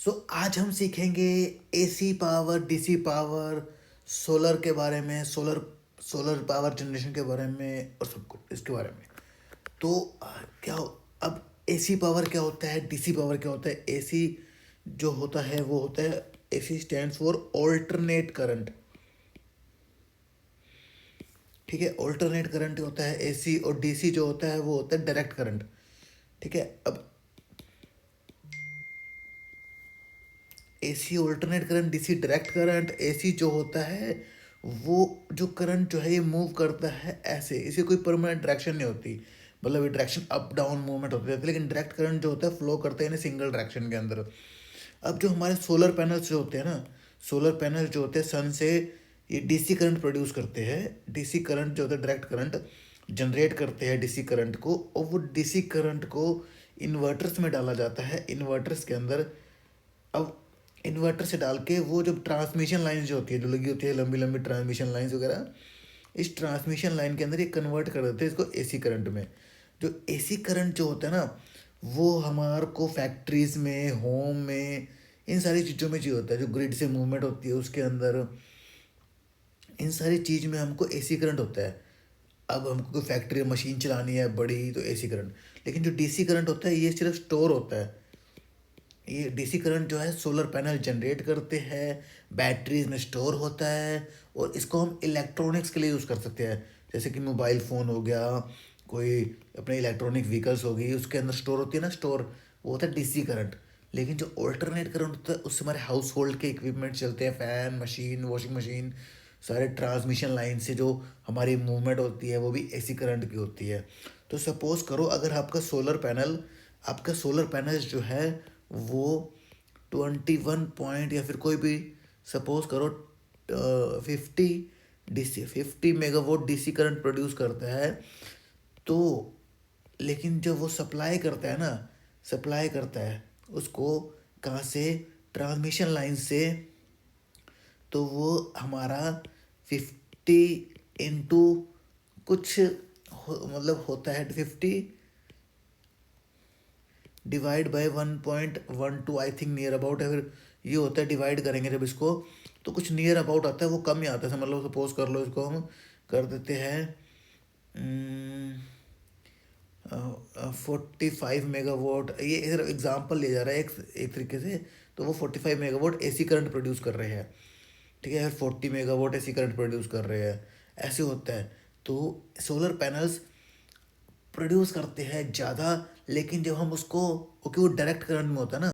सो आज हम सीखेंगे AC power, DC power, solar के बारे में, सोलर सोलर पावर जनरेशन के बारे में और सब कुछ इसके बारे में। तो क्या अब एसी पावर क्या होता है, डीसी पावर क्या होता है। एसी जो होता है वो होता है, AC stands for alternate current. ठीक है, ऑल्टरनेट करंट होता है एसी, और डीसी जो होता है वो होता है डायरेक्ट करंट। ठीक है, अब AC alternate current, DC direct current. AC जो होता है वो जो करंट जो है ये मूव करता है ऐसे, इसे कोई परमानेंट डायरेक्शन नहीं होती, मतलब ये डायरेक्शन अप डाउन मूवमेंट होती रहती है। लेकिन डायरेक्ट करंट जो होता है फ्लो करते हैं सिंगल डायरेक्शन के अंदर। अब जो हमारे सोलर पैनल्स जो होते हैं ना, सोलर पैनल जो होते हैं सन से ये डीसी करंट प्रोड्यूस करते हैं। डीसी करंट जो होता है डायरेक्ट करंट जनरेट करते हैं डीसी करंट को, और वो डीसी करंट को इन्वर्टर्स में डाला जाता है। इन्वर्टर्स के अंदर अब इन्वर्टर से डाल के वो जो ट्रांसमिशन लाइन जो होती है, जो लगी होती है लंबी लंबी ट्रांसमिशन लाइन्स वगैरह, इस ट्रांसमिशन लाइन के अंदर ये कन्वर्ट कर देते हैं इसको एसी करंट में। जो एसी करंट जो होता है ना, वो हमारे को फैक्ट्रीज में, होम में, इन सारी चीज़ों में चाहिए होता है। जो ग्रिड से मूवमेंट होती है उसके अंदर, इन सारी चीज़ में हमको एसी करंट होता है। अब हमको कोई फैक्ट्री मशीन चलानी है बड़ी तो एसी करंट। लेकिन जो डीसी करंट होता है ये सिर्फ स्टोर होता है। ये डीसी करंट जो है सोलर पैनल जनरेट करते हैं, बैटरीज में स्टोर होता है, और इसको हम इलेक्ट्रॉनिक्स के लिए यूज़ कर सकते हैं। जैसे कि मोबाइल फ़ोन हो गया, कोई अपने इलेक्ट्रॉनिक व्हीकल्स हो गई, उसके अंदर स्टोर होती है ना, स्टोर, वो होता है डीसी करंट। लेकिन जो ऑल्टरनेट करंट होता है उससे हमारे हाउस होल्ड के इक्विपमेंट चलते हैं, फ़ैन, मशीन, वॉशिंग मशीन, सारे ट्रांसमिशन लाइन से जो हमारी मूवमेंट होती है वो भी एसी करंट की होती है। तो सपोज़ करो अगर आपका सोलर पैनल जो है वो 21 पॉइंट, या फिर कोई भी सपोज करो 50 डीसी करंट प्रोड्यूस करता है। तो लेकिन जब वो सप्लाई करता है उसको कहाँ से, ट्रांसमिशन लाइन से, तो वो हमारा 50 इंटू कुछ मतलब होता है 50 divide by 1.12, I think near about है। फिर ये होता है डिवाइड करेंगे जब इसको, तो कुछ नियर अबाउट आता है, वो कम ही आता है। मतलब सपोज कर लो इसको हम कर देते हैं 45 मेगावाट। ये इधर एग्जाम्पल लिया जा रहा है एक तरीके से। तो वो 45 मेगावाट एसी करंट प्रोड्यूस कर रहे हैं। ठीक है, फिर 40 मेगावाट एसी करंट प्रोड्यूस कर रहे हैं, ऐसे होता है। तो सोलर पैनल्स प्रोड्यूस करते हैं ज़्यादा, लेकिन जब हम उसको, क्योंकि वो डायरेक्ट करंट में होता है ना,